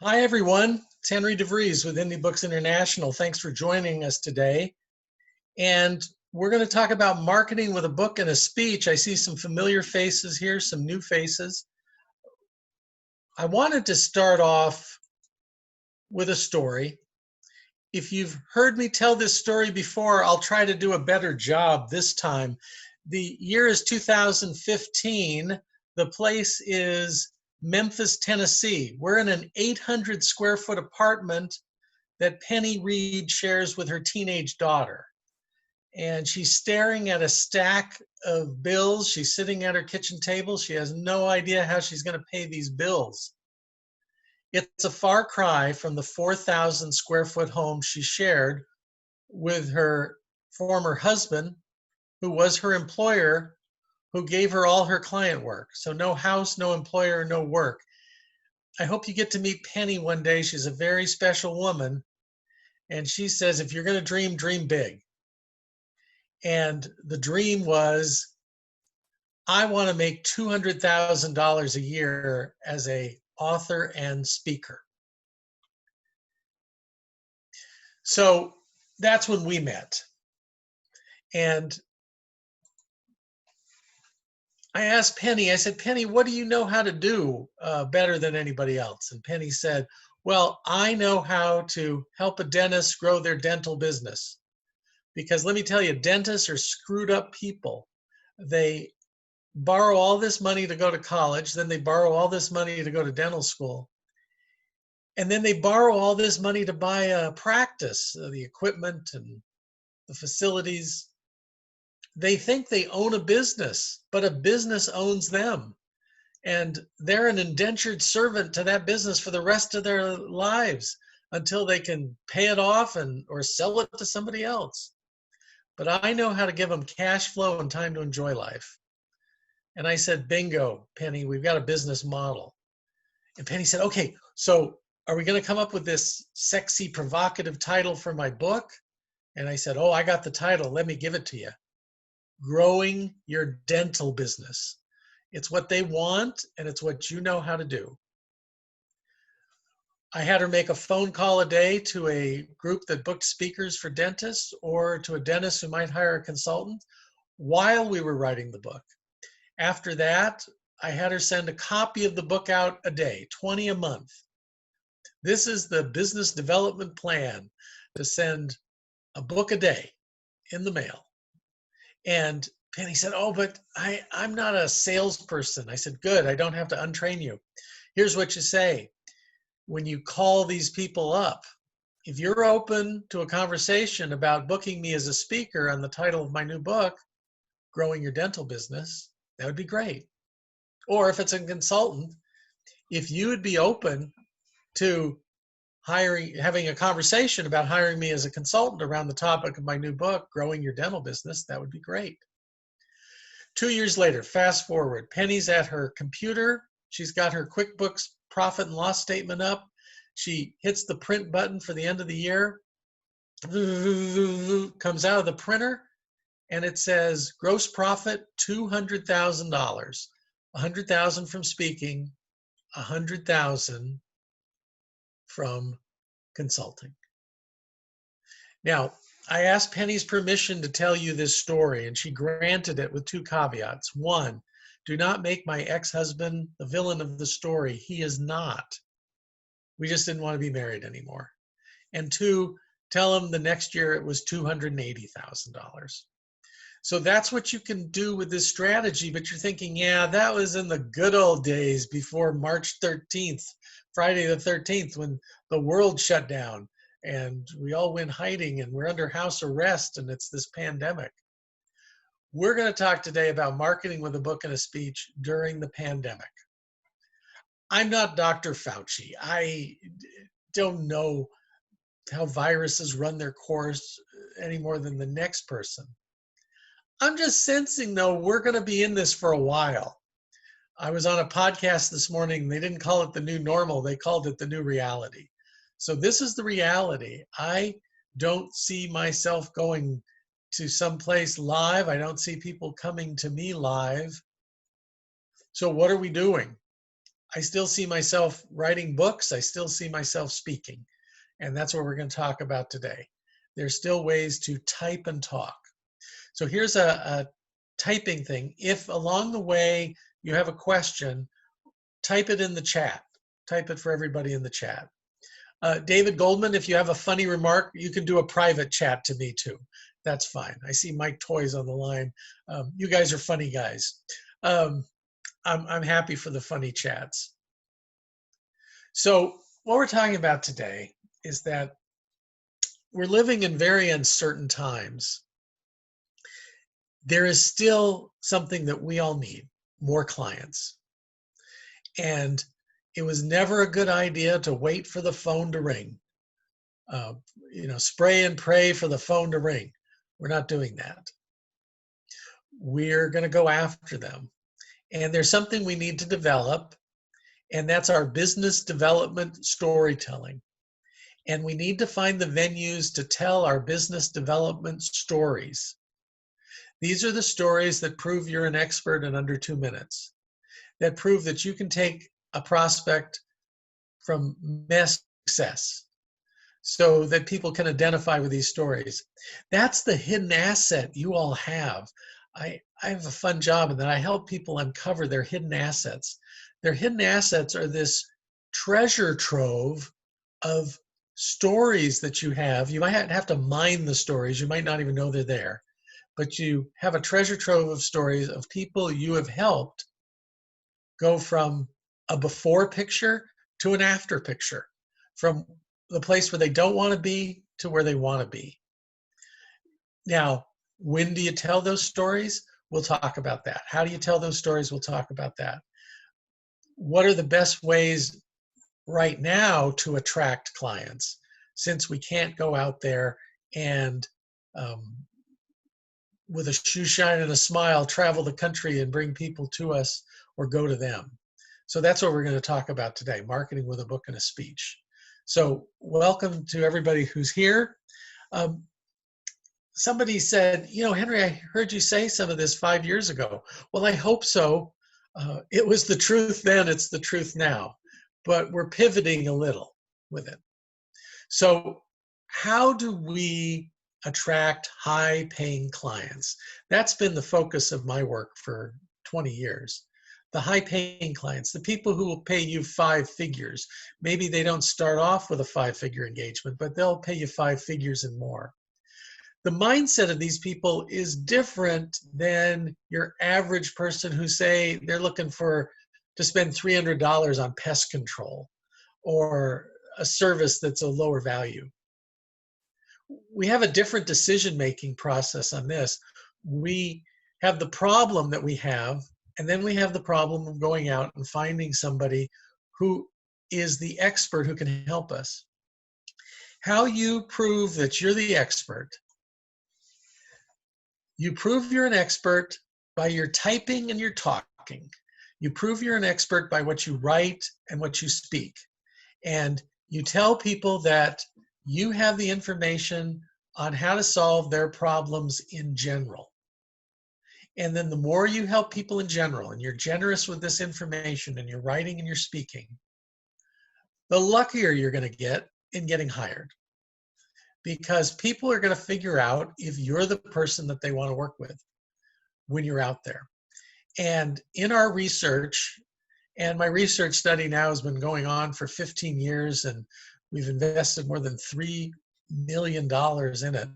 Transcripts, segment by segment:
Hi, everyone. It's Henry DeVries with Indie Books International. Thanks for joining us today. And we're going to talk about marketing with a book and a speech. I see some familiar faces here, some new faces. I wanted to start off with a story. If you've heard me tell this story before, I'll try to do a better job this time. The year is 2015. The place is Memphis, Tennessee. We're in an 800 square foot apartment that Penny Reed shares with her teenage daughter. And she's staring at a stack of bills. She's sitting at her kitchen table. She has no idea how she's going to pay these bills. It's a far cry from the 4,000 square foot home she shared with her former husband, who was her employer, who gave her all her client work. So no house, no employer, no work. I hope you get to meet Penny one day. She's a very special woman. And she says, if you're going to dream, dream big. And the dream was, I want to make $200,000 a year as an author and speaker. So that's when we met. And I asked Penny, I said, Penny, what do you know how to do better than anybody else? And Penny said, well, I know how to help a dentist grow their dental business. Because let me tell you, dentists are screwed up people. They borrow all this money to go to college, then they borrow all this money to go to dental school. And then they borrow all this money to buy a practice, the equipment and the facilities. They think they own a business, but a business owns them. And they're an indentured servant to that business for the rest of their lives until they can pay it off or sell it to somebody else. But I know how to give them cash flow and time to enjoy life. And I said, bingo, Penny, we've got a business model. And Penny said, okay, so are we going to come up with this sexy, provocative title for my book? And I said, oh, I got the title. Let me give it to you. Growing Your Dental Business. It's what they want, and it's what you know how to do. I had her make a phone call a day to a group that booked speakers for dentists or to a dentist who might hire a consultant while we were writing the book. After that, I had her send a copy of the book out a day, 20 a month. This is the business development plan, to send a book a day in the mail. And Penny said, oh, but I'm not a salesperson. I said, good, I don't have to untrain you. Here's what you say. When you call these people up, if you're open to a conversation about booking me as a speaker on the title of my new book, Growing Your Dental Business, that would be great. Or if it's a consultant, if you would be open to having a conversation about hiring me as a consultant around the topic of my new book, Growing Your Dental Business, that would be great. 2 years later, fast forward, Penny's at her computer. She's got her QuickBooks profit and loss statement up. She hits the print button for the end of the year, comes out of the printer, and it says gross profit $200,000, $100,000 from speaking, $100,000 from consulting. Now, I asked Penny's permission to tell you this story, and she granted it with two caveats. One, do not make my ex-husband the villain of the story. He is not. We just didn't want to be married anymore. And two, tell him the next year it was $280,000. So that's what you can do with this strategy, but you're thinking, yeah, that was in the good old days before March 13th, Friday the 13th, when the world shut down and we all went hiding and we're under house arrest and it's this pandemic. We're going to talk today about marketing with a book and a speech during the pandemic. I'm not Dr. Fauci. I don't know how viruses run their course any more than the next person. I'm just sensing, though, we're going to be in this for a while. I was on a podcast this morning. They didn't call it the new normal. They called it the new reality. So this is the reality. I don't see myself going to someplace live. I don't see people coming to me live. So what are we doing? I still see myself writing books. I still see myself speaking. And that's what we're going to talk about today. There's still ways to type and talk. So here's a typing thing. If along the way you have a question, type it in the chat. Type it for everybody in the chat. David Goldman, if you have a funny remark, you can do a private chat to me too. That's fine. I see Mike Toys on the line. You guys are funny guys. I'm happy for the funny chats. So what we're talking about today is that we're living in very uncertain times. There is still something that we all need, more clients. And it was never a good idea to wait for the phone to ring. Spray and pray for the phone to ring. We're not doing that. We're going to go after them. And there's something we need to develop, and that's our business development storytelling. And we need to find the venues to tell our business development stories. These are the stories that prove you're an expert in under 2 minutes, that prove that you can take a prospect from mess to success, so that people can identify with these stories. That's the hidden asset you all have. I have a fun job in that I help people uncover their hidden assets. Their hidden assets are this treasure trove of stories that you have. You might have to mine the stories. You might not even know they're there, but you have a treasure trove of stories of people you have helped go from a before picture to an after picture, from the place where they don't want to be to where they want to be. Now, when do you tell those stories? We'll talk about that. How do you tell those stories? We'll talk about that. What are the best ways right now to attract clients, since we can't go out there and with a shoe shine and a smile travel the country and bring people to us or go to them? So that's what we're going to talk about today, marketing with a book and a speech. So welcome to everybody who's here. Somebody said, Henry, I heard you say some of this 5 years ago. Well, I hope so. It was the truth then, it's the truth now. But we're pivoting a little with it. So how do we attract high-paying clients? That's been the focus of my work for 20 years. The high-paying clients, the people who will pay you 5 figures. Maybe they don't start off with a 5-figure engagement, but they'll pay you 5 figures and more. The mindset of these people is different than your average person who say they're looking to spend $300 on pest control or a service that's a lower value. We have a different decision-making process on this. We have the problem that we have, and then we have the problem of going out and finding somebody who is the expert who can help us. How you prove that you're the expert? You prove you're an expert by your typing and your talking. You prove you're an expert by what you write and what you speak. And you tell people that you have the information on how to solve their problems in general. And then the more you help people in general, and you're generous with this information, and you're writing and you're speaking, the luckier you're going to get in getting hired. Because people are going to figure out if you're the person that they want to work with when you're out there. And in our research, and my research study now has been going on for 15 years, and we've invested more than $3 million in it,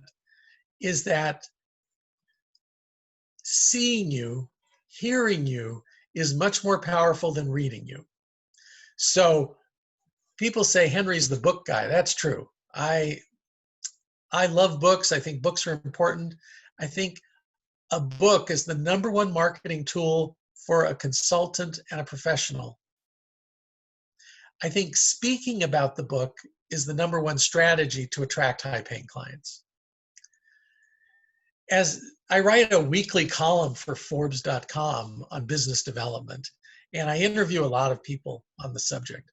is that seeing you, hearing you, is much more powerful than reading you. So people say Henry's the book guy. That's true. I love books. I think books are important. I think a book is the #1 marketing tool for a consultant and a professional. I think speaking about the book is the #1 strategy to attract high-paying clients. As I write a weekly column for Forbes.com on business development, and I interview a lot of people on the subject.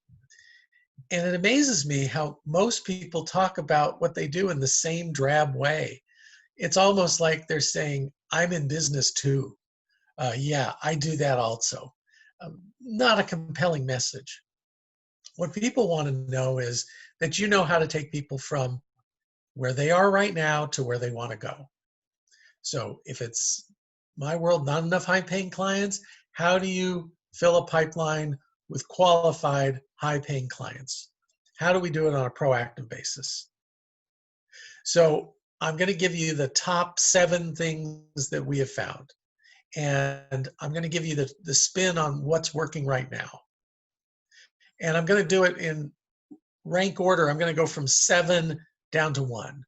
And it amazes me how most people talk about what they do in the same drab way. It's almost like they're saying, I'm in business too. Yeah, I do that also. not a compelling message. What people want to know is that you know how to take people from where they are right now to where they want to go. So if it's my world, not enough high-paying clients, how do you fill a pipeline with qualified high-paying clients? How do we do it on a proactive basis? So I'm going to give you the top 7 things that we have found. And I'm going to give you the spin on what's working right now. And I'm going to do it in rank order. I'm going to go from 7 down to 1.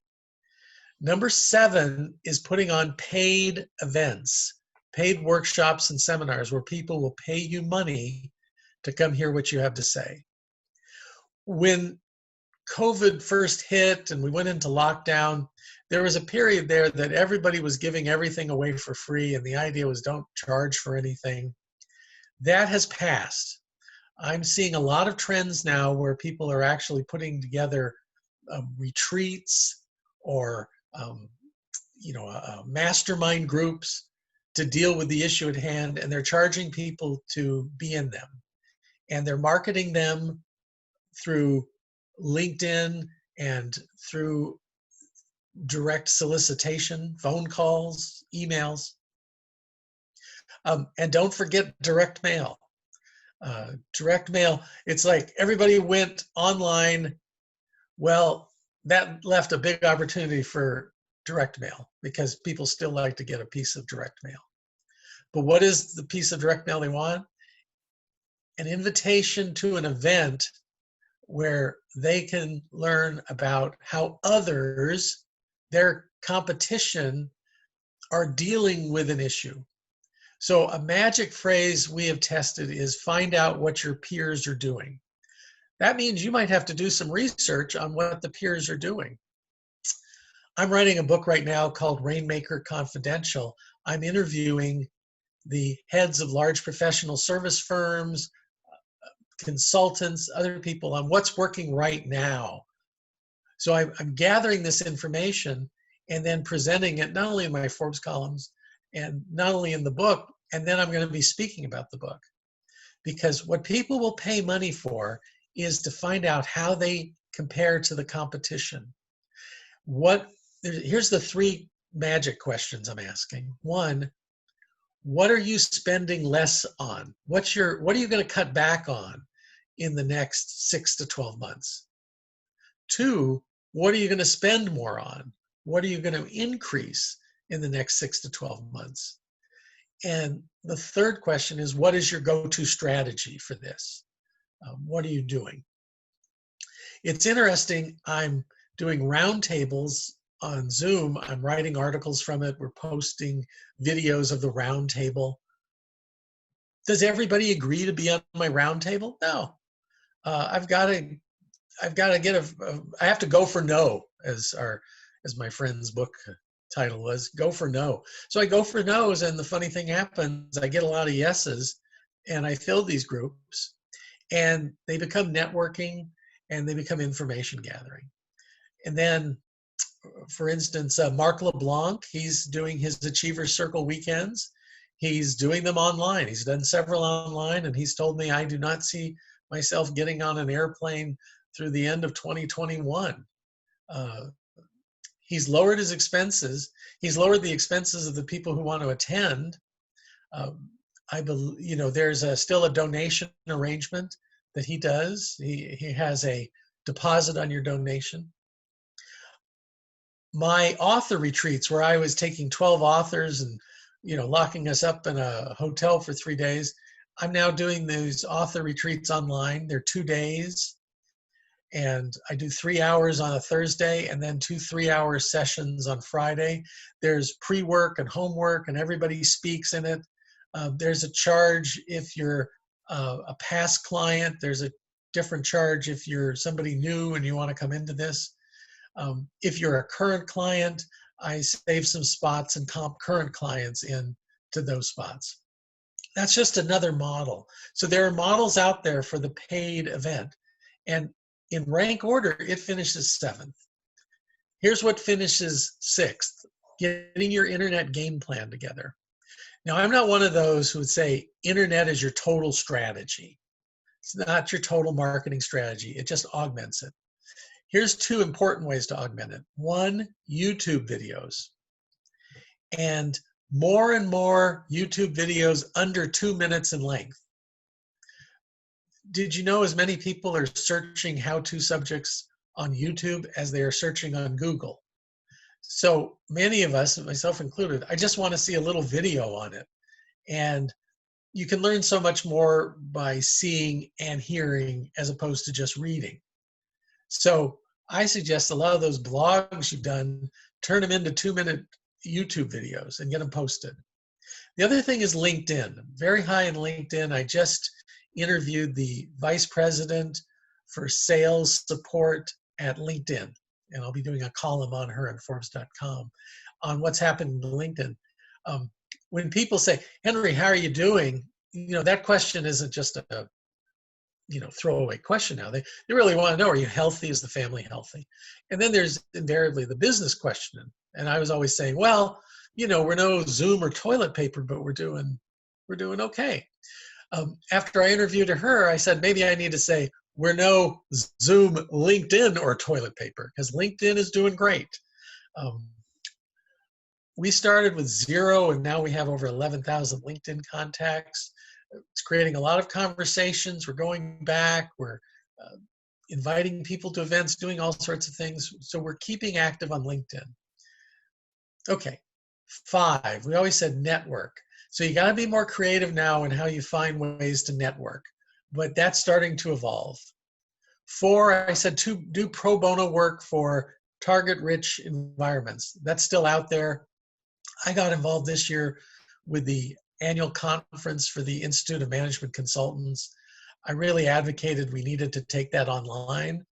Number 7 is putting on paid events, paid workshops and seminars where people will pay you money to come hear what you have to say. When COVID first hit and we went into lockdown, there was a period there that everybody was giving everything away for free, and the idea was don't charge for anything. That has passed. I'm seeing a lot of trends now where people are actually putting together retreats or mastermind groups to deal with the issue at hand, and they're charging people to be in them. And they're marketing them through LinkedIn and through direct solicitation, phone calls, emails. And don't forget direct mail. Direct mail, it's like everybody went online. Well, that left a big opportunity for direct mail because people still like to get a piece of direct mail. But what is the piece of direct mail they want? An invitation to an event where they can learn about how others, their competition, are dealing with an issue. So a magic phrase we have tested is find out what your peers are doing. That means you might have to do some research on what the peers are doing. I'm writing a book right now called Rainmaker Confidential. I'm interviewing the heads of large professional service firms, consultants, other people on what's working right now. So I'm gathering this information and then presenting it not only in my Forbes columns and not only in the book, and then I'm going to be speaking about the book. Because what people will pay money for is to find out how they compare to the competition. Here's the 3 magic questions I'm asking. 1, what are you spending less on? What are you going to cut back on in the next 6 to 12 months? 2, what are you going to spend more on? What are you going to increase in the next 6 to 12 months? And the 3rd question is, what is your go-to strategy for this? What are you doing? It's interesting. I'm doing roundtables on Zoom. I'm writing articles from it. We're posting videos of the roundtable. Does everybody agree to be on my roundtable? No. I have to go for no, as my friend's book title was, go for no. So I go for no's, and the funny thing happens, I get a lot of yeses, and I fill these groups, and they become networking, and they become information gathering. And then, for instance, Mark LeBlanc, he's doing his Achievers Circle weekends. He's doing them online. He's done several online, and he's told me I do not see myself getting on an airplane through the end of 2021. He's lowered his expenses. He's lowered the expenses of the people who want to attend. I believe, there's still a donation arrangement that he does. He has a deposit on your donation. My author retreats, where I was taking 12 authors and locking us up in a hotel for 3 days, I'm now doing these author retreats online. They're 2 days, and I do 3 hours on a Thursday and then 2 3-hour sessions on Friday. There's pre-work and homework, and everybody speaks in it. There's a charge if you're a past client. There's a different charge if you're somebody new and you want to come into this. If you're a current client, I save some spots and comp current clients in to those spots. That's just another model. So there are models out there for the paid event. And in rank order, it finishes 7th. Here's what finishes 6th, getting your internet game plan together. Now, I'm not one of those who would say internet is your total strategy. It's not your total marketing strategy. It just augments it. Here's two important ways to augment it. One, YouTube videos. And more YouTube videos under 2 minutes in length. Did you know as many people are searching how-to subjects on YouTube as they are searching on Google? So many of us, myself included, I just want to see a little video on it. And you can learn so much more by seeing and hearing as opposed to just reading. So I suggest a lot of those blogs you've done, turn them into 2-minute YouTube videos and get them posted. The other thing is LinkedIn. Very high in LinkedIn. I just interviewed the vice president for sales support at LinkedIn, and I'll be doing a column on her on Forbes.com on what's happened to LinkedIn. When people say, Henry, how are you doing? That question isn't just a throwaway question now. They really want to know, are you healthy? Is the family healthy? And then there's invariably the business question. And I was always saying, well, we're no Zoom or toilet paper, but we're doing okay. After I interviewed her, I said, maybe I need to say, we're no Zoom, LinkedIn, or toilet paper, because LinkedIn is doing great. We started with 0, and now we have over 11,000 LinkedIn contacts. It's creating a lot of conversations. We're going back. We're inviting people to events, doing all sorts of things. So we're keeping active on LinkedIn. Okay, 5, we always said network. So you got to be more creative now in how you find ways to network, but that's starting to evolve. 4, I said to do pro bono work for target-rich environments. That's still out there. I got involved this year with the annual conference for the Institute of Management Consultants. I really advocated we needed to take that online.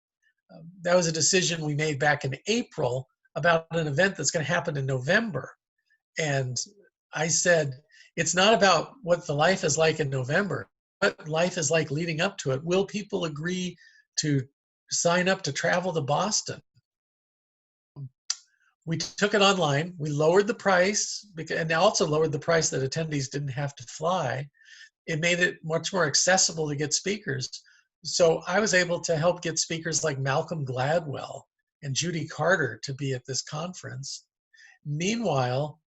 That was a decision we made back in April about an event that's going to happen in November. And I said, it's not about what the life is like in November, what life is like leading up to it. Will people agree to sign up to travel to Boston? We took it online. We lowered the price, and also lowered the price that attendees didn't have to fly. It made it much more accessible to get speakers. So I was able to help get speakers like Malcolm Gladwell and Judy Carter to be at this conference. Meanwhile,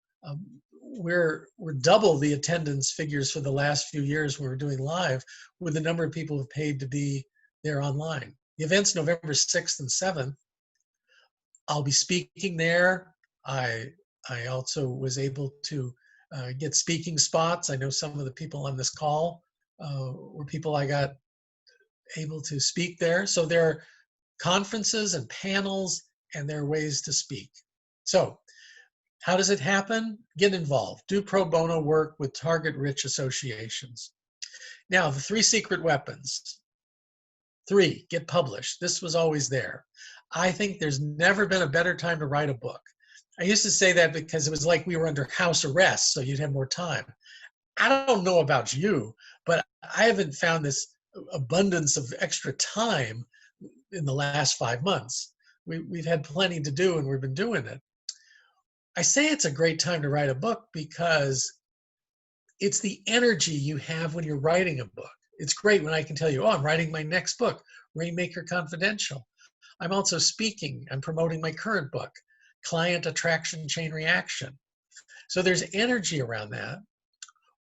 we're double the attendance figures for the last few years we were doing live, with the number of people who've paid to be there online. The event's November 6th and 7th. I'll be speaking there. I also was able to get speaking spots. I know some of the people on this call were people I got able to speak there. So there are conferences and panels, and there are ways to speak. So how does it happen? Get involved. Do pro bono work with target-rich associations. Now, the 3 secret weapons. 3, get published. This was always there. I think there's never been a better time to write a book. I used to say that because it was like we were under house arrest, so you'd have more time. I don't know about you, but I haven't found this abundance of extra time in the last 5 months. We've had plenty to do, and we've been doing it. I say it's a great time to write a book because it's the energy you have when you're writing a book. It's great when I can tell you, oh, I'm writing my next book, Rainmaker Confidential. I'm also speaking. I'm promoting my current book, Client Attraction Chain Reaction. So there's energy around that.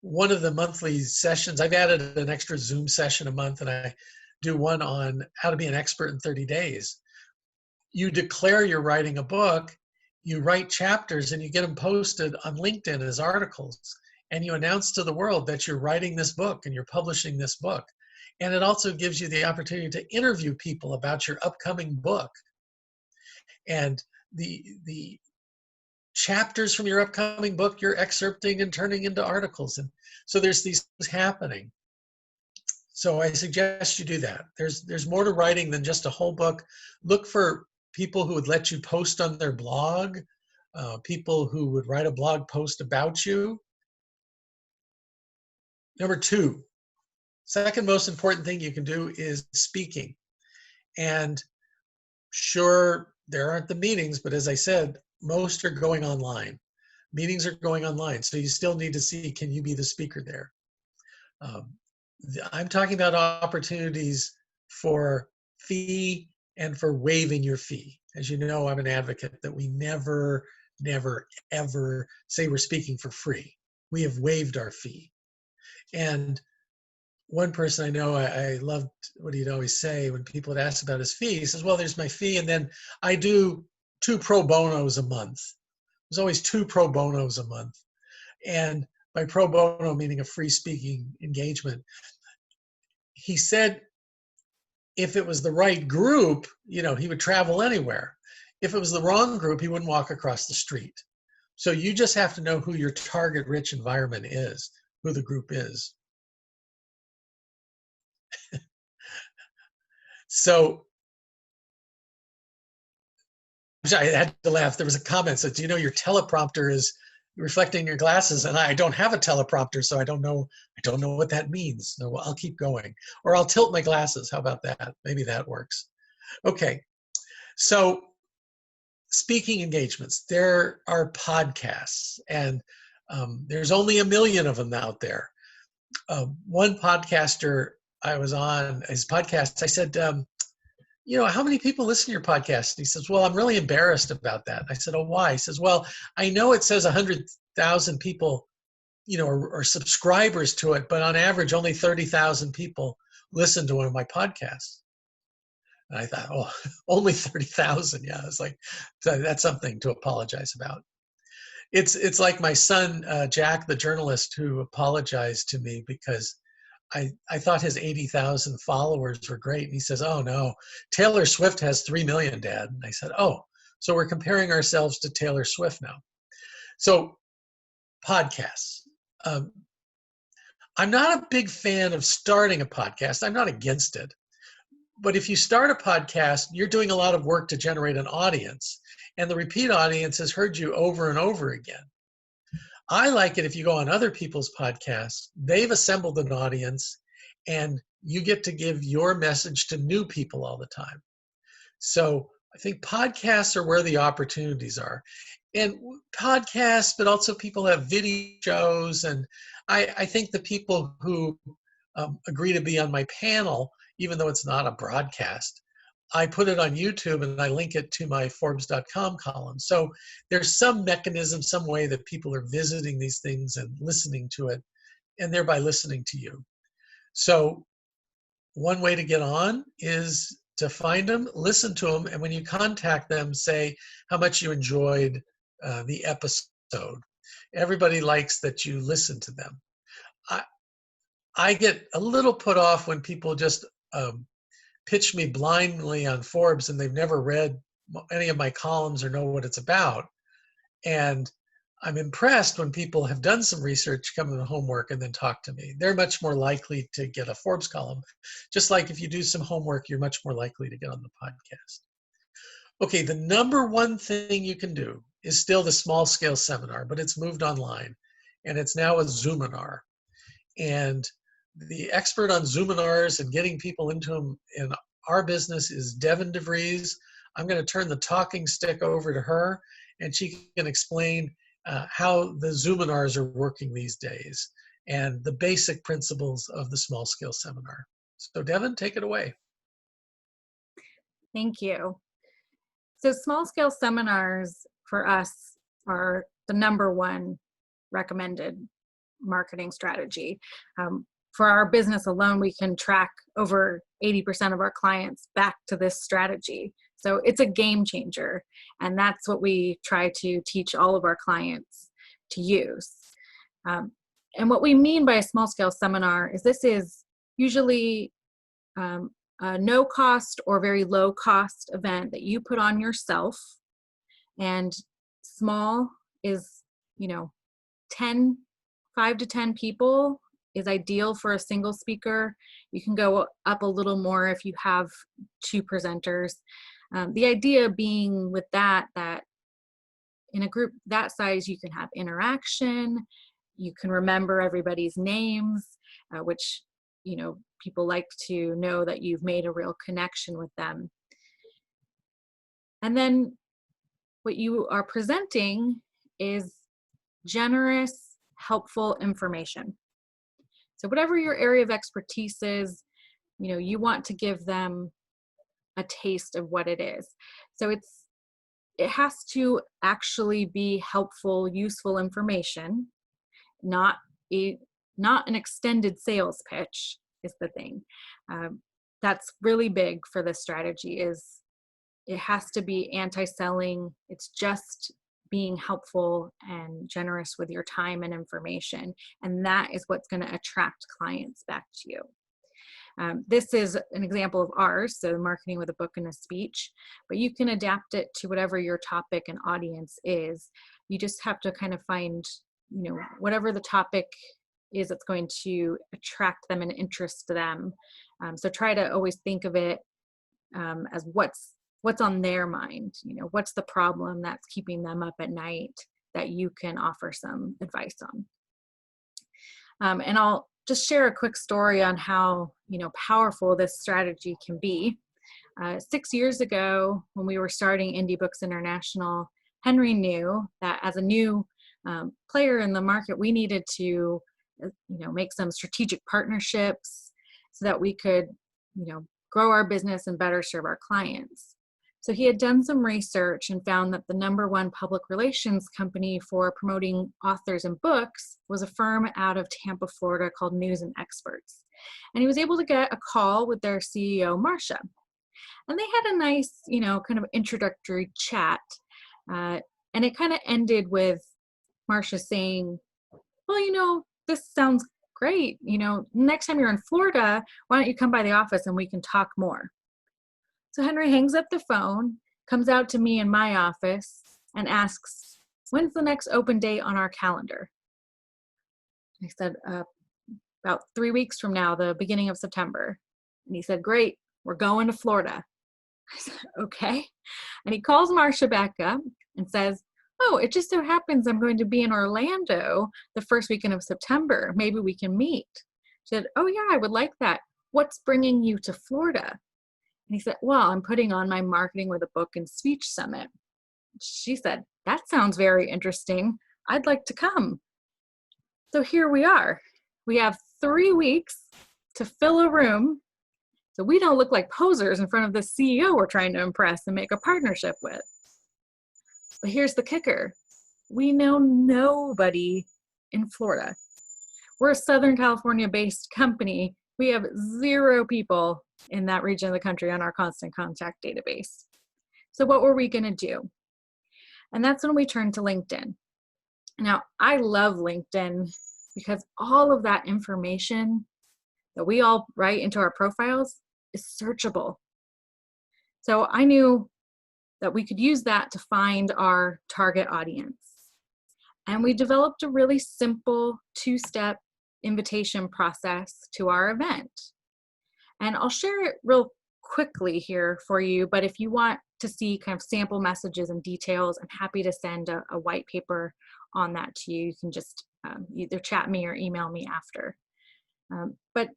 One of the monthly sessions, I've added an extra Zoom session a month, and I do one on how to be an expert in 30 days. You declare you're writing a book, you write chapters, and you get them posted on LinkedIn as articles. And you announce to the world that you're writing this book and you're publishing this book. And it also gives you the opportunity to interview people about your upcoming book. And the chapters from your upcoming book, you're excerpting and turning into articles. And so there's these things happening. So I suggest you do that. There's more to writing than just a whole book. Look for people who would let you post on their blog, people who would write a blog post about you. Number 2, second most important thing you can do is speaking. And sure, there aren't the meetings, but as I said, most are going online. Meetings are going online, so you still need to see, can you be the speaker there? I'm talking about opportunities for fee and for waiving your fee. As you know, I'm an advocate that we never, ever say we're speaking for free. We have waived our fee. And one person I know, I loved what he'd always say when people would ask about his fee. He says, well, there's my fee, and then I do 2 pro bonos a month. There's always 2 pro bonos a month. And by pro bono, meaning a free speaking engagement, he said if it was the right group, he would travel anywhere. If it was the wrong group, he wouldn't walk across the street. So you just have to know who your target rich environment is, who the group is. So I had to laugh. There was a comment that, your teleprompter is reflecting your glasses, and I don't have a teleprompter, so I don't know what that means. So I'll keep going, or I'll tilt my glasses. How about that? Maybe that works. Okay. So speaking engagements, there are podcasts, and there's only 1 million of them out there. One podcaster I was on, his podcast, I said, how many people listen to your podcast? And he says, well, I'm really embarrassed about that. I said, oh, why? He says, well, I know it says 100,000 people, are subscribers to it, but on average, only 30,000 people listen to one of my podcasts. And I thought, oh, only 30,000. Yeah, it's like, that's something to apologize about. It's like my son, Jack, the journalist, who apologized to me because I thought his 80,000 followers were great. And he says, oh, no, Taylor Swift has 3 million, Dad. And I said, oh, so we're comparing ourselves to Taylor Swift now. So podcasts. I'm not a big fan of starting a podcast. I'm not against it. But if you start a podcast, you're doing a lot of work to generate an audience. And the repeat audience has heard you over and over again. I like it if you go on other people's podcasts, they've assembled an audience, and you get to give your message to new people all the time. So I think podcasts are where the opportunities are. And podcasts, but also people have video shows. And I think the people who agree to be on my panel, even though it's not a broadcast, I put it on YouTube and I link it to my Forbes.com column. So there's some mechanism, some way that people are visiting these things and listening to it, and thereby listening to you. So one way to get on is to find them, listen to them, and when you contact them, say how much you enjoyed the episode. Everybody likes that you listen to them. I get a little put off when people just pitch me blindly on Forbes and they've never read any of my columns or know what it's about. And I'm impressed when people have done some research, come in the homework, and then talk to me. They're much more likely to get a Forbes column. Just like if you do some homework, you're much more likely to get on the podcast. Okay, the number one thing you can do is still the small scale seminar, but it's moved online and it's now a Zoominar. And the expert on Zoominars and getting people into them in our business is Devin DeVries. I'm going to turn the talking stick over to her, and she can explain how the Zoominars are working these days and the basic principles of the small scale seminar. So Devin, take it away. Thank you. So small scale seminars for us are the number one recommended marketing strategy. For our business alone, we can track over 80% of our clients back to this strategy. So it's a game changer. And that's what we try to teach all of our clients to use. And what we mean by a small scale seminar is this is usually a no cost or very low cost event that you put on yourself. And small is, 5 to 10 people is ideal for a single speaker. You can go up a little more if you have 2 presenters. The idea being with that in a group that size, you can have interaction, you can remember everybody's names, which, people like to know that you've made a real connection with them. And then what you are presenting is generous, helpful information. So whatever your area of expertise is, you want to give them a taste of what it is. So it has to actually be helpful, useful information, not an extended sales pitch is the thing. That's really big for this strategy. Is it has to be anti-selling. It's just being helpful and generous with your time and information. And that is what's going to attract clients back to you. This is an example of ours, so marketing with a book and a speech, but you can adapt it to whatever your topic and audience is. You just have to kind of find, whatever the topic is that's going to attract them and interest them. So try to always think of it as what's on their mind. What's the problem that's keeping them up at night that you can offer some advice on. And I'll just share a quick story on how powerful this strategy can be. 6 years ago, when we were starting Indie Books International, Henry knew that as a new player in the market, we needed to make some strategic partnerships so that we could grow our business and better serve our clients. So he had done some research and found that the #1 public relations company for promoting authors and books was a firm out of Tampa, Florida called News and Experts. And he was able to get a call with their CEO, Marcia. And they had a nice, kind of introductory chat. And it kind of ended with Marcia saying, well, this sounds great. Next time you're in Florida, why don't you come by the office and we can talk more? So Henry hangs up the phone, comes out to me in my office, and asks, when's the next open date on our calendar? I said, about 3 weeks from now, the beginning of September. And he said, great, we're going to Florida. I said, okay. And he calls Marcia back up and says, oh, it just so happens I'm going to be in Orlando the first weekend of September. Maybe we can meet. She said, oh yeah, I would like that. What's bringing you to Florida? And he said, well, I'm putting on my marketing with a book and speech summit. She said, that sounds very interesting. I'd like to come. So here we are. We have 3 weeks to fill a room so we don't look like posers in front of the CEO we're trying to impress and make a partnership with. But here's the kicker. We know nobody in Florida. We're a Southern California-based company. We have 0 people in that region of the country on our constant contact database. So what were we going to do? And that's when we turned to LinkedIn. Now, I love LinkedIn because all of that information that we all write into our profiles is searchable. So I knew that we could use that to find our target audience. And we developed a really simple 2-step invitation process to our event. And I'll share it real quickly here for you, but if you want to see kind of sample messages and details, I'm happy to send a white paper on that to you. You can just either chat me or email me after. But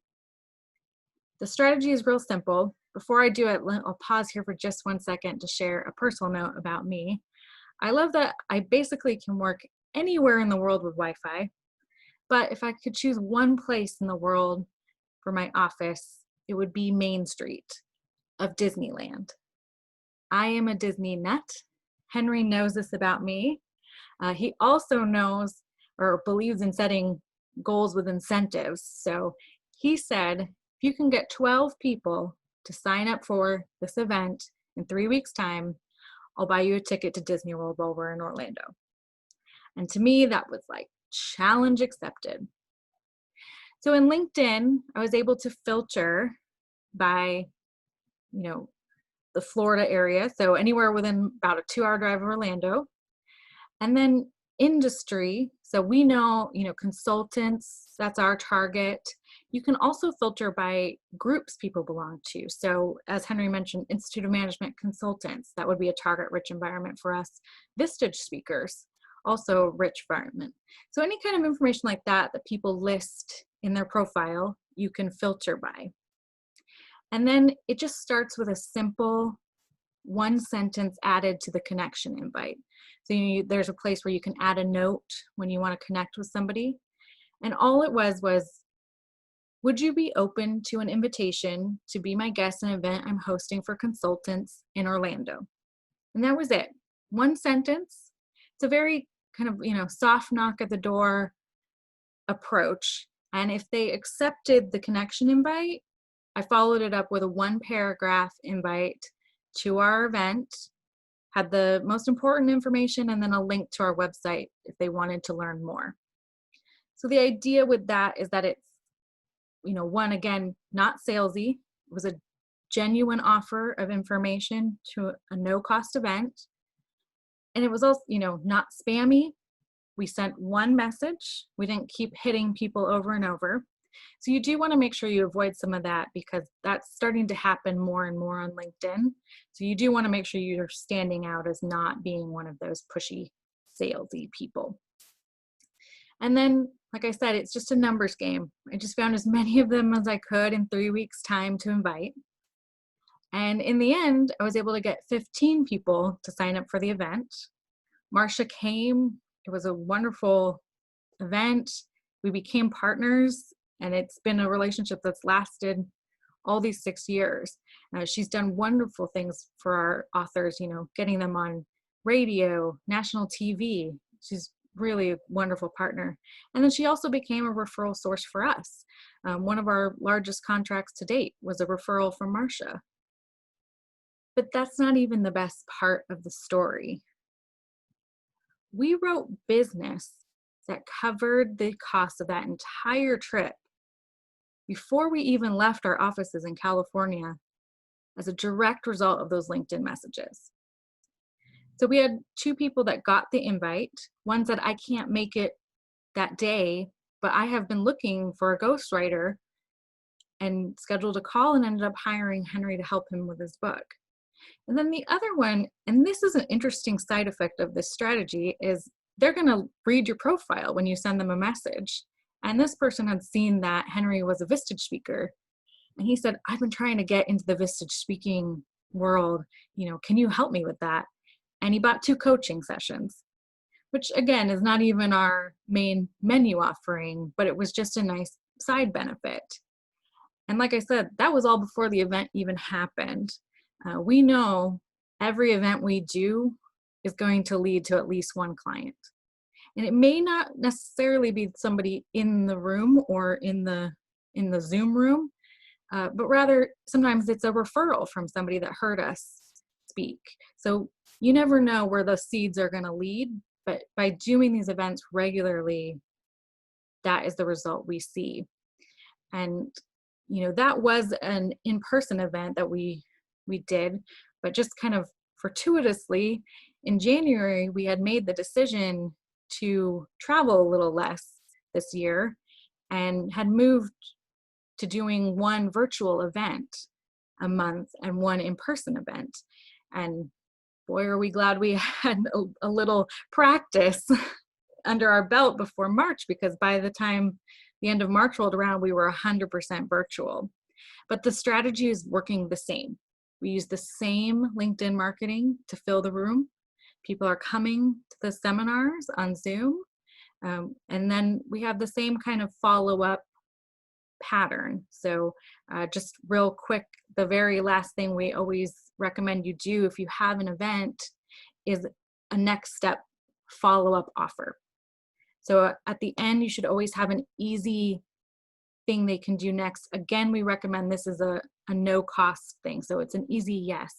the strategy is real simple. Before I do it, I'll pause here for just 1 second to share a personal note about me. I love that I basically can work anywhere in the world with Wi-Fi, but if I could choose one place in the world for my office, it would be Main Street of Disneyland. I am a Disney nut. Henry knows this about me. He also knows or believes in setting goals with incentives. So he said, if you can get 12 people to sign up for this event in 3 weeks' time, I'll buy you a ticket to Disney World while we're in Orlando. And to me, that was like challenge accepted. So in LinkedIn, I was able to filter by, the Florida area. So anywhere within about a 2-hour drive of Orlando. And then industry. So we know, consultants, that's our target. You can also filter by groups people belong to. So as Henry mentioned, Institute of Management consultants, that would be a target-rich environment for us. Vistage speakers, also rich environment. So any kind of information like that that people list in their profile, you can filter by. And then it just starts with a simple 1 sentence added to the connection invite. So there's a place where you can add a note when you want to connect with somebody. And all it was, would you be open to an invitation to be my guest in an event I'm hosting for consultants in Orlando? And that was it. One sentence. It's a very kind of, soft knock at the door approach. And if they accepted the connection invite, I followed it up with a 1-paragraph invite to our event, had the most important information, and then a link to our website if they wanted to learn more. So the idea with that is that it's, one, again, not salesy. It was a genuine offer of information to a no-cost event. And it was also, not spammy. We sent one message. We didn't keep hitting people over and over. So you do want to make sure you avoid some of that, because that's starting to happen more and more on LinkedIn. So you do want to make sure you're standing out as not being one of those pushy, salesy people. And then, like I said, it's just a numbers game. I just found as many of them as I could in 3 weeks' time to invite. And in the end, I was able to get 15 people to sign up for the event. Marcia came. It was a wonderful event. We became partners, and it's been a relationship that's lasted all these 6 years. She's done wonderful things for our authors, getting them on radio, national TV. She's really a wonderful partner. And then she also became a referral source for us. One of our largest contracts to date was a referral from Marcia. But that's not even the best part of the story. We wrote business that covered the cost of that entire trip before we even left our offices in California as a direct result of those LinkedIn messages. So we had 2 people that got the invite. One said, I can't make it that day, but I have been looking for a ghostwriter, and scheduled a call and ended up hiring Henry to help him with his book. And then the other one, and this is an interesting side effect of this strategy, is they're going to read your profile when you send them a message. And this person had seen that Henry was a Vistage speaker. And he said, I've been trying to get into the Vistage speaking world. Can you help me with that? And he bought 2 coaching sessions, which again is not even our main menu offering, but it was just a nice side benefit. And like I said, that was all before the event even happened. We know every event we do is going to lead to at least one client. And it may not necessarily be somebody in the room or in the Zoom room, but rather sometimes it's a referral from somebody that heard us speak. So you never know where the seeds are going to lead, but by doing these events regularly, that is the result we see. And that was an in-person event that we did, but just kind of fortuitously in January, we had made the decision to travel a little less this year and had moved to doing one virtual event a month and one in-person event. And boy, are we glad we had a little practice under our belt before March, because by the time the end of March rolled around, we were 100% virtual. But the strategy is working the same. We use the same LinkedIn marketing to fill the room. People are coming to the seminars on Zoom. And then we have the same kind of follow-up pattern. So just real quick, the very last thing we always recommend you do if you have an event is a next step follow-up offer. So at the end, you should always have an easy thing they can do next. Again, we recommend this is a no cost thing. So it's an easy yes.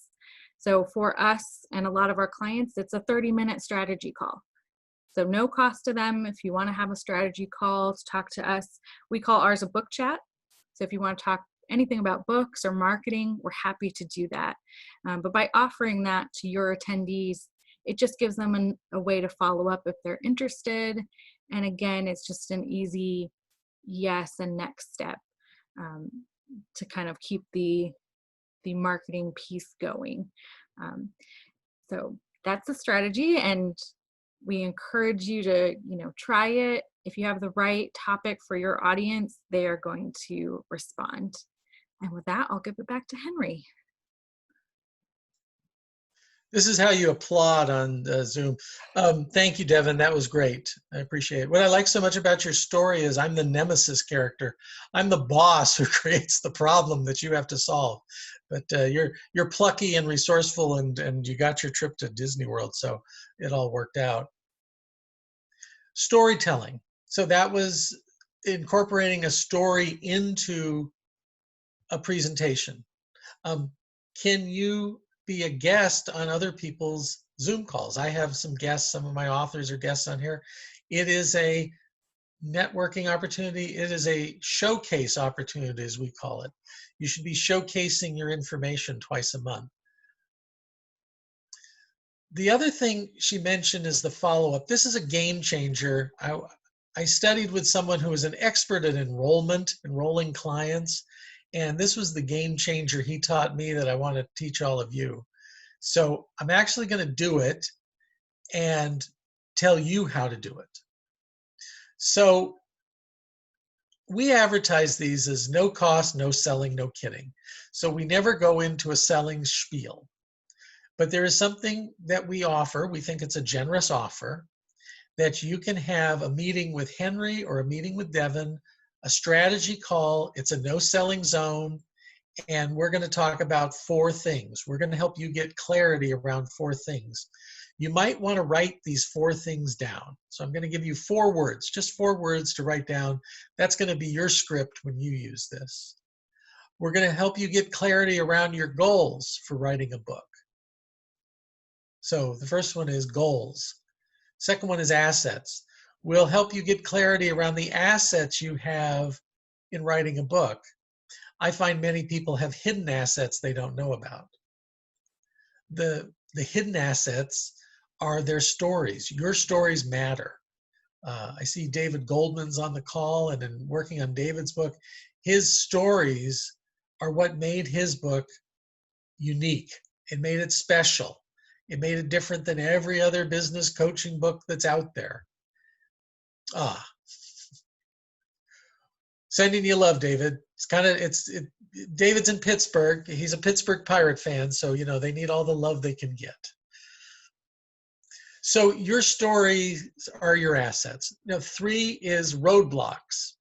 So for us and a lot of our clients, it's a 30-minute strategy call. So no cost to them. If you want to have a strategy call to talk to us, we call ours a book chat. So if you want to talk anything about books or marketing, we're happy to do that. But by offering that to your attendees, it just gives them a way to follow up if they're interested. And again, it's just an easy yes and next step to kind of keep the marketing piece going. So that's the strategy, and we encourage you to try it. If you have the right topic for your audience, they are going to respond. And with that, I'll give it back to Henry. This is how you applaud on Zoom. Thank you, Devin. That was great. I appreciate it. What I like so much about your story is I'm the nemesis character. I'm the boss who creates the problem that you have to solve. But you're plucky and resourceful, and you got your trip to Disney World, so it all worked out. Storytelling. So that was incorporating a story into a presentation. Can you be a guest on other people's Zoom calls? I have some guests, some of my authors are guests on here. It is a networking opportunity. It is a showcase opportunity, as we call it. You should be showcasing your information twice a month. The other thing she mentioned is the follow-up. This is a game changer. I studied with someone who was an expert at enrolling clients, and this was the game changer he taught me that I want to teach all of you. So I'm actually going to do it and tell you how to do it. So we advertise these as no cost, no selling, no kidding. So we never go into a selling spiel. But there is something that we offer. We think it's a generous offer that you can have a meeting with Henry or a meeting with Devin, a strategy call. It's a no selling zone. And we're going to talk about 4 things. We're going to help you get clarity around 4 things. You might want to write these 4 things down. So I'm going to give you 4 words, just 4 words to write down. That's going to be your script when you use this. We're going to help you get clarity around your goals for writing a book. So the first one is goals. Second one is assets. We'll help you get clarity around the assets you have in writing a book. I find many people have hidden assets they don't know about. The hidden assets are their stories. Your stories matter. I see David Goldman's on the call, and in working on David's book, his stories are what made his book unique. It made it special. It made it different than every other business coaching book that's out there. Sending you love, David. David's in Pittsburgh. He's a Pittsburgh Pirate fan, so they need all the love they can get. So your stories are your assets. 3 is roadblocks.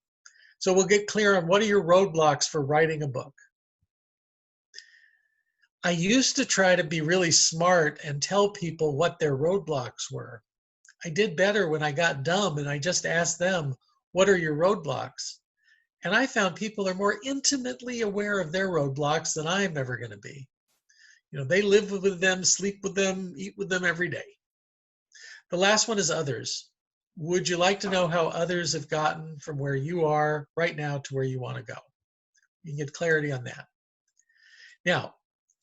So we'll get clear on what are your roadblocks for writing a book. I used to try to be really smart and tell people what their roadblocks were. I did better when I got dumb and I just asked them, what are your roadblocks? And I found people are more intimately aware of their roadblocks than I'm ever going to be. They live with them, sleep with them, eat with them every day. The last one is others. Would you like to know how others have gotten from where you are right now to where you want to go? You can get clarity on that. Now,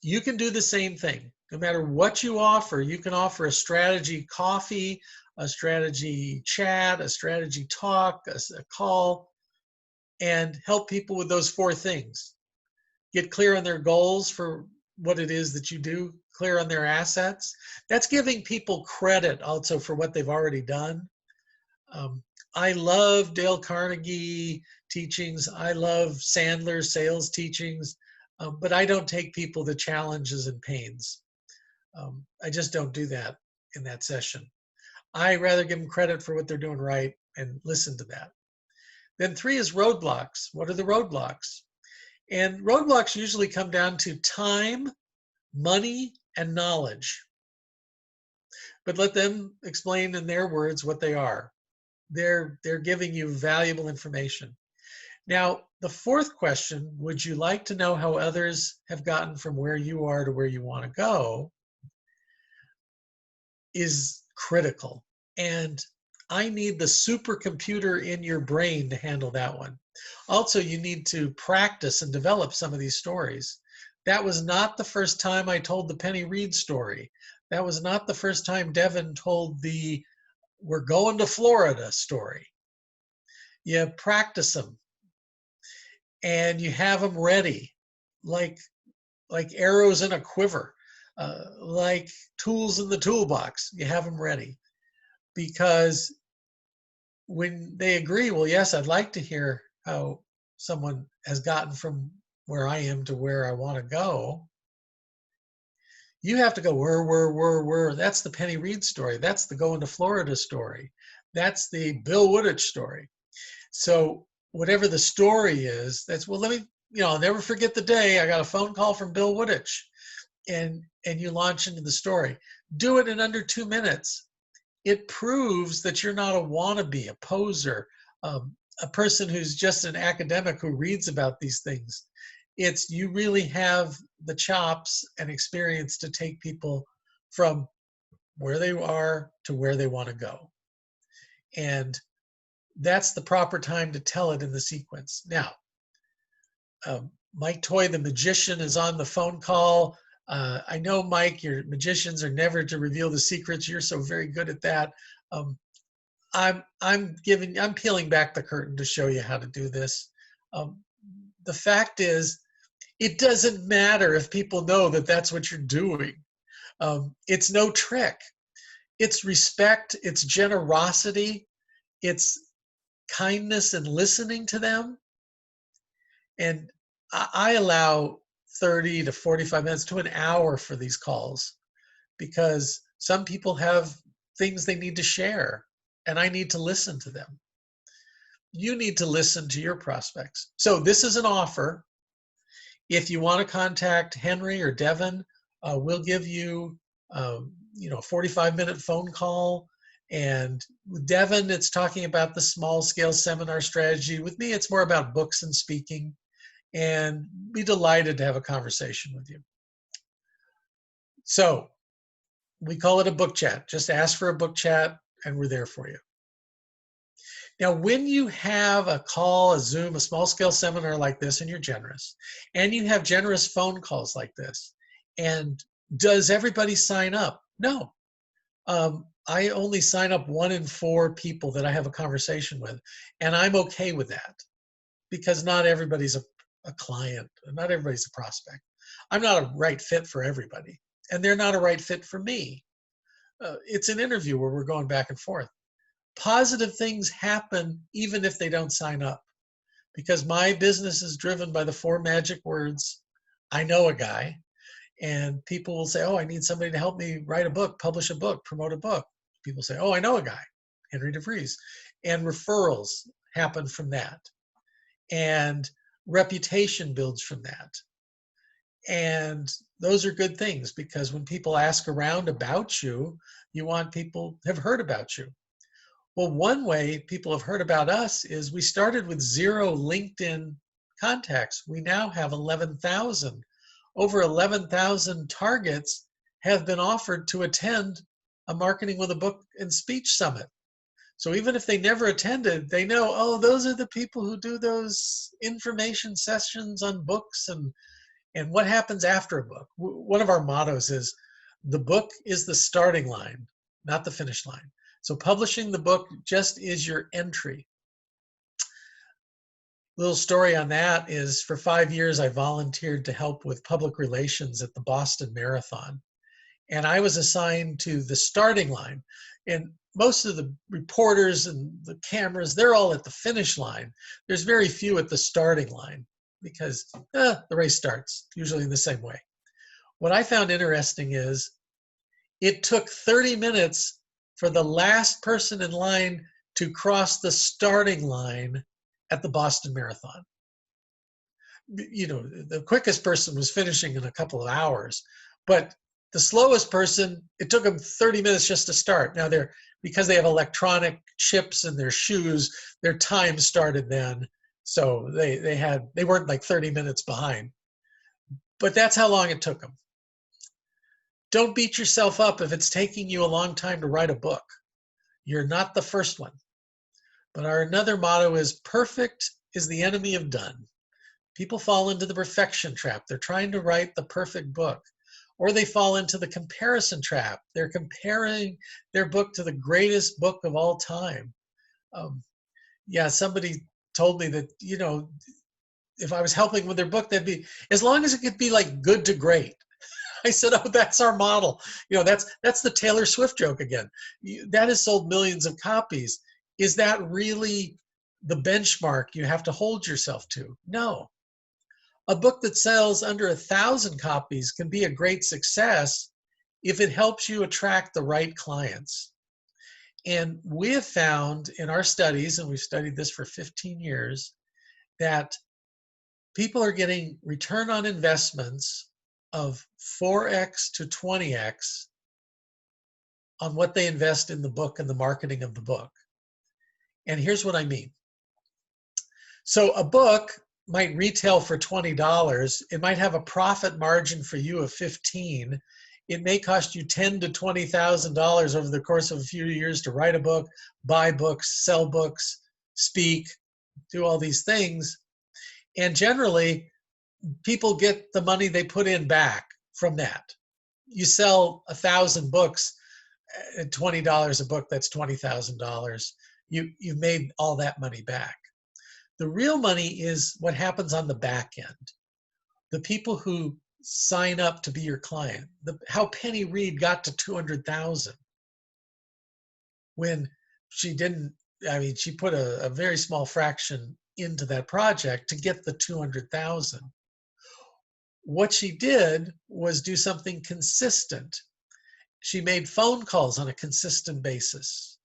you can do the same thing. No matter what you offer, you can offer a strategy coffee, a strategy chat, a strategy talk, a call, and help people with those 4 things. Get clear on their goals for what it is that you do, clear on their assets. That's giving people credit also for what they've already done. I love Dale Carnegie teachings. I love Sandler's sales teachings. But I don't take people to challenges and pains. I just don't do that in that session. I rather give them credit for what they're doing right and listen to that. Then 3 is roadblocks. What are the roadblocks? And roadblocks usually come down to time, money, and knowledge. But let them explain in their words what they are. They're giving you valuable information. Now, the 4th question, would you like to know how others have gotten from where you are to where you want to go, is critical. And I need the supercomputer in your brain to handle that one. Also, you need to practice and develop some of these stories. That was not the first time I told the Penny Reed story. That was not the first time Devin told the "we're going to Florida" story. You practice them. And you have them ready, like arrows in a quiver, like tools in the toolbox. You have them ready, because when they agree, well, yes, I'd like to hear how someone has gotten from where I am to where I want to go, You have to go where. That's the Penny Reed story. That's the Going to Florida story. That's the Bill Woodich story. So whatever the story is, that's, well, let me, I'll never forget the day I got a phone call from Bill Woodich, and you launch into the story. Do it in under 2 minutes. It proves that you're not a wannabe, a poser, a person who's just an academic who reads about these things. It's, you really have the chops and experience to take people from where they are to where they want to go. And that's the proper time to tell it in the sequence. Now, Mike Toy, the magician, is on the phone call. I know, Mike, your magicians are never to reveal the secrets. You're so very good at that. I'm peeling back the curtain to show you how to do this. The fact is, it doesn't matter if people know that that's what you're doing. It's no trick. It's respect, it's generosity, it's kindness and listening to them. And I allow 30 to 45 minutes to an hour for these calls, because some people have things they need to share, and I need to listen to them. You need to listen to your prospects. So this is an offer. If you want to contact Henry or Devin, we'll give you, a 45-minute phone call. And with Devin, it's talking about the small scale seminar strategy. With me, it's more about books and speaking. And be delighted to have a conversation with you. So we call it a book chat. Just ask for a book chat and we're there for you. Now, when you have a call, a Zoom, a small scale seminar like this, and you're generous, and you have generous phone calls like this, and does everybody sign up? No. I only sign up 1 in 4 people that I have a conversation with, and I'm okay with that, because not everybody's a client, not everybody's a prospect. I'm not a right fit for everybody, and they're not a right fit for me. It's an interview where we're going back and forth. Positive things happen even if they don't sign up, because my business is driven by the 4 magic words. I know a guy, and people will say, oh, I need somebody to help me write a book, publish a book, promote a book. People say, oh, I know a guy, Henry DeVries. And referrals happen from that. And reputation builds from that. And those are good things, because when people ask around about you, you want people to have heard about you. Well, one way people have heard about us is we started with 0 LinkedIn contacts. We now have 11,000. Over 11,000 targets have been offered to attend a Marketing with a Book and Speech Summit. So even if they never attended, they know, oh, those are the people who do those information sessions on books and what happens after a book. One of our mottos is, the book is the starting line, not the finish line. So publishing the book just is your entry. Little story on that is, for 5 years, I volunteered to help with public relations at the Boston Marathon. And I was assigned to the starting line. And most of the reporters and the cameras, they're all at the finish line. There's very few at the starting line, because the race starts usually in the same way. What I found interesting is, it took 30 minutes for the last person in line to cross the starting line at the Boston Marathon. The quickest person was finishing in a couple of hours, but the slowest person, it took them 30 minutes just to start. Now, because they have electronic chips in their shoes, their time started then, so they weren't like 30 minutes behind. But that's how long it took them. Don't beat yourself up if it's taking you a long time to write a book. You're not the first one. But our another motto is, perfect is the enemy of done. People fall into the perfection trap. They're trying to write the perfect book. Or they fall into the comparison trap. They're comparing their book to the greatest book of all time. Somebody told me that, if I was helping with their book, that'd be, as long as it could be like good to great. I said, oh, that's our model. That's the Taylor Swift joke again. That has sold millions of copies. Is that really the benchmark you have to hold yourself to? No. A book that sells under 1,000 copies can be a great success if it helps you attract the right clients. And we have found in our studies, and we've studied this for 15 years, that people are getting return on investments of 4x to 20x on what they invest in the book and the marketing of the book. And here's what I mean. So a book might retail for $20. It might have a profit margin for you of 15. It may cost you $10,000 to $20,000 over the course of a few years to write a book, buy books, sell books, speak, do all these things. And generally, people get the money they put in back from that. You sell 1,000 books at $20 a book, that's $20,000. You've made all that money back. The real money is what happens on the back end. The people who sign up to be your client. How Penny Reed got to 200,000 when she didn't, I mean, she put a very small fraction into that project to get the 200,000. What she did was do something consistent. She made phone calls on a consistent basis,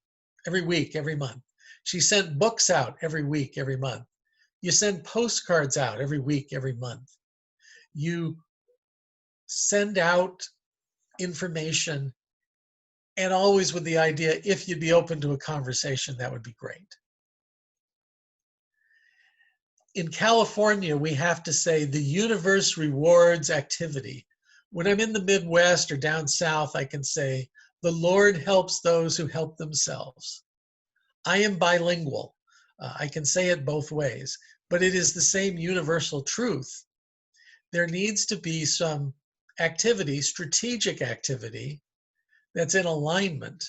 every week, every month. She sent books out every week, every month. You send postcards out every week, every month. You send out information, and always with the idea, if you'd be open to a conversation, that would be great. In California, we have to say the universe rewards activity. When I'm in the Midwest or down south, I can say, the Lord helps those who help themselves. I am bilingual. I can say it both ways, but it is the same universal truth. There needs to be some activity, strategic activity, that's in alignment.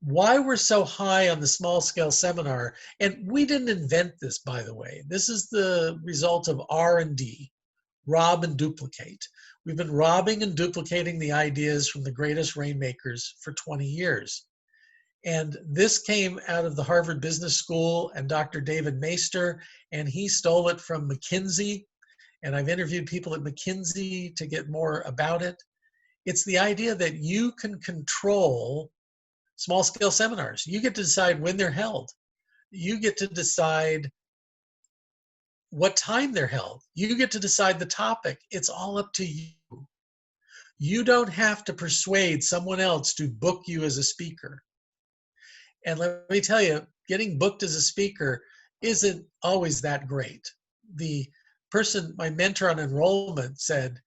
Why we're so high on the small scale seminar, and we didn't invent this, by the way. This is the result of R&D, rob and duplicate. We've been robbing and duplicating the ideas from the greatest rainmakers for 20 years. And this came out of the Harvard Business School and Dr. David Maister, and he stole it from McKinsey. And I've interviewed people at McKinsey to get more about it. It's the idea that you can control small scale seminars. You get to decide when they're held. You get to decide what time they're held. You get to decide the topic. It's all up to you. You don't have to persuade someone else to book you as a speaker. And let me tell you, getting booked as a speaker isn't always that great. The person, my mentor on enrollment, said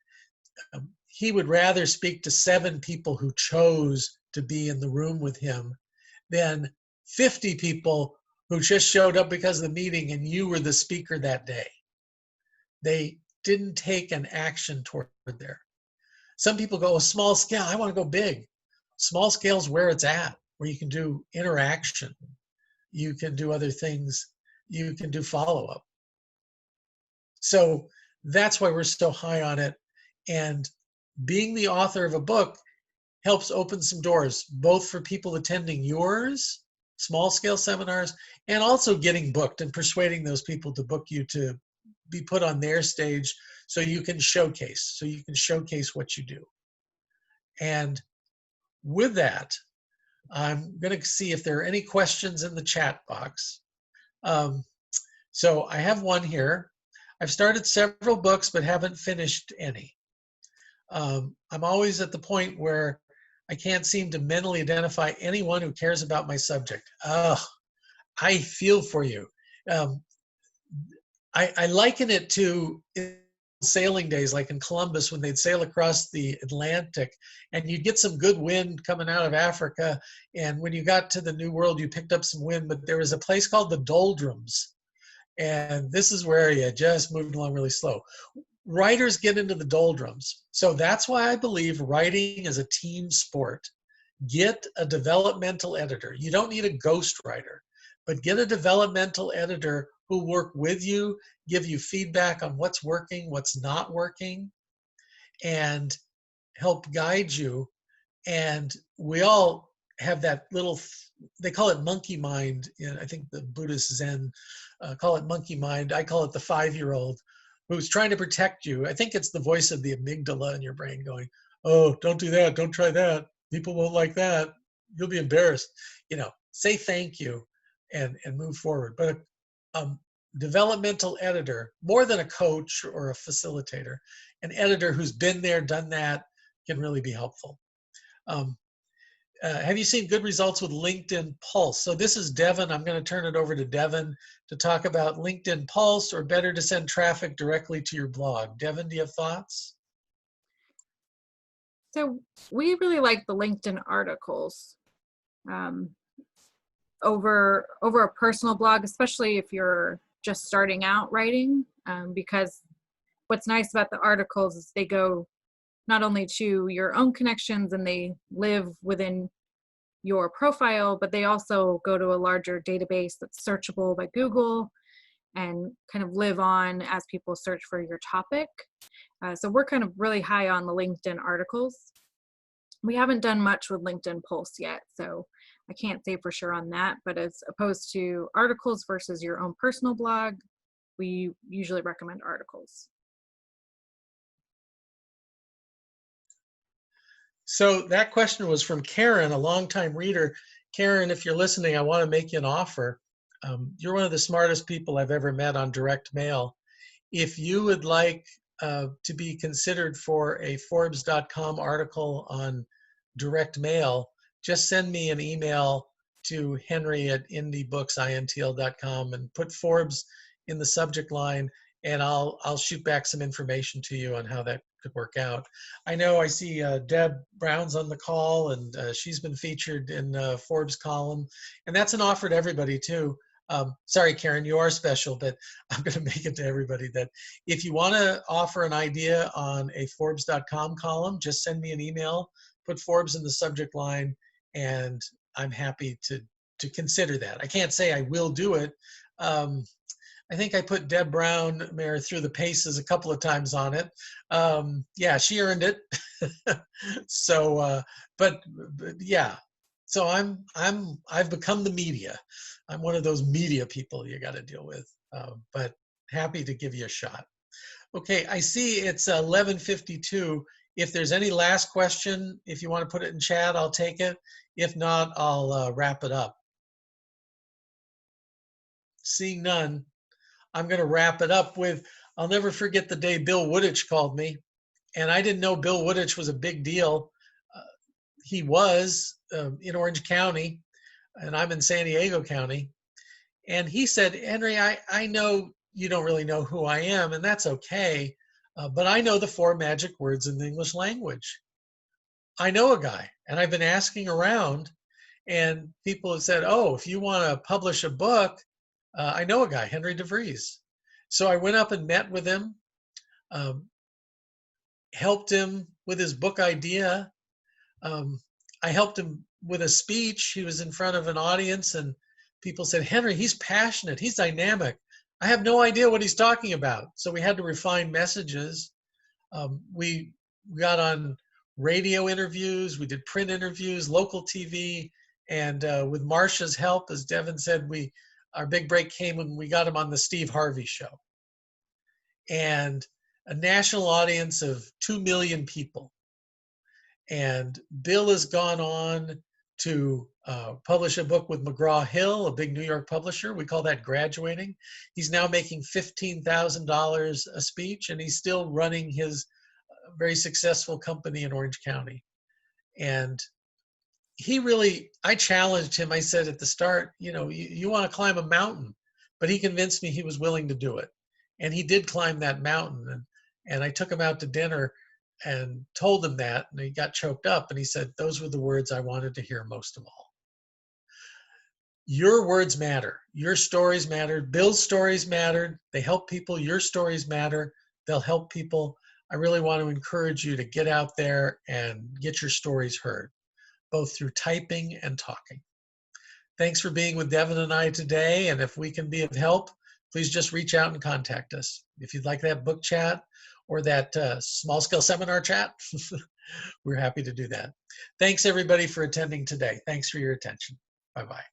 he would rather speak to 7 people who chose to be in the room with him than 50 people who just showed up because of the meeting and you were the speaker that day. They didn't take an action toward there. Some people go, oh, small scale, I want to go big. Small scale is where it's at, where you can do interaction. You can do other things. You can do follow-up. So that's why we're so high on it. And being the author of a book helps open some doors, both for people attending yours, small scale seminars, and also getting booked and persuading those people to book you to be put on their stage so you can showcase what you do. And with that, I'm going to see if there are any questions in the chat box. So I have one here. I've started several books but haven't finished any. I'm always at the point where I can't seem to mentally identify anyone who cares about my subject. Oh, I feel for you. I liken it to sailing days, like in Columbus when they'd sail across the Atlantic and you'd get some good wind coming out of Africa. And when you got to the New World, you picked up some wind, but there was a place called the doldrums. And this is where you just moved along really slow. Writers get into the doldrums. So that's why I believe writing is a team sport. Get a developmental editor. You don't need a ghostwriter, but get a developmental editor who work with you, give you feedback on what's working, what's not working, and help guide you. And we all have that little, they call it monkey mind. I think the Buddhist Zen call it monkey mind. I call it the 5-year-old who's trying to protect you. I think it's the voice of the amygdala in your brain going, oh, don't do that, don't try that. People won't like that. You'll be embarrassed. Say thank you and move forward. But a developmental editor, more than a coach or a facilitator, an editor who's been there, done that, can really be helpful. Have you seen good results with LinkedIn Pulse? So this is Devin. I'm going to turn it over to Devin to talk about LinkedIn Pulse, or better to send traffic directly to your blog. Devin, do you have thoughts? So we really like the LinkedIn articles over a personal blog, especially if you're just starting out writing, because what's nice about the articles is they go not only to your own connections and they live within your profile, but they also go to a larger database that's searchable by Google and kind of live on as people search for your topic. So we're kind of really high on the LinkedIn articles. We haven't done much with LinkedIn Pulse yet, so I can't say for sure on that, but as opposed to articles versus your own personal blog, we usually recommend articles. So that question was from Karen, a longtime reader. Karen, if you're listening, I want to make you an offer. You're one of the smartest people I've ever met on direct mail. If you would like to be considered for a Forbes.com article on direct mail, just send me an email to henry@indiebooksintl.com and put Forbes in the subject line, and I'll shoot back some information to you on how that could work out. I know I see Deb Brown's on the call, and she's been featured in Forbes column, and that's an offer to everybody too. Sorry, Karen, you are special, but I'm going to make it to everybody that if you want to offer an idea on a Forbes.com column, just send me an email, put Forbes in the subject line, and I'm happy to consider that. I can't say I will do it. I think I put Deb Brown, Mayor, through the paces a couple of times on it. Yeah, she earned it. So, but yeah. So I've become the media. I'm one of those media people you got to deal with. But happy to give you a shot. Okay, I see it's 11:52. If there's any last question, if you want to put it in chat, I'll take it. If not, I'll wrap it up. Seeing none, I'm going to wrap it up with, I'll never forget the day Bill Woodich called me. And I didn't know Bill Woodich was a big deal. He was in Orange County, and I'm in San Diego County. And he said, Henry, I know you don't really know who I am, and that's okay, but I know the 4 magic words in the English language. I know a guy, and I've been asking around, and people have said, oh, if you want to publish a book, I know a guy, Henry DeVries. So I went up and met with him, helped him with his book idea. I helped him with a speech. He was in front of an audience, and people said, Henry, he's passionate, he's dynamic. I have no idea what he's talking about. So we had to refine messages. We got on radio interviews, we did print interviews, local TV, and with Marsha's help, as Devin said, our big break came when we got him on the Steve Harvey show. And a national audience of 2 million people. And Bill has gone on to publish a book with McGraw-Hill, a big New York publisher. We call that graduating. He's now making $15,000 a speech, and he's still running his very successful company in Orange County. And I challenged him. I said at the start, you want to climb a mountain, but he convinced me he was willing to do it. And he did climb that mountain. And I took him out to dinner and told him that, and he got choked up, and he said, those were the words I wanted to hear most of all. Your words matter. Your stories matter. Bill's stories mattered. They help people. Your stories matter. They'll help people. I really want to encourage you to get out there and get your stories heard, both through typing and talking. Thanks for being with Devin and I today, and if we can be of help, please just reach out and contact us. If you'd like that book chat or that small-scale seminar chat, we're happy to do that. Thanks, everybody, for attending today. Thanks for your attention. Bye-bye.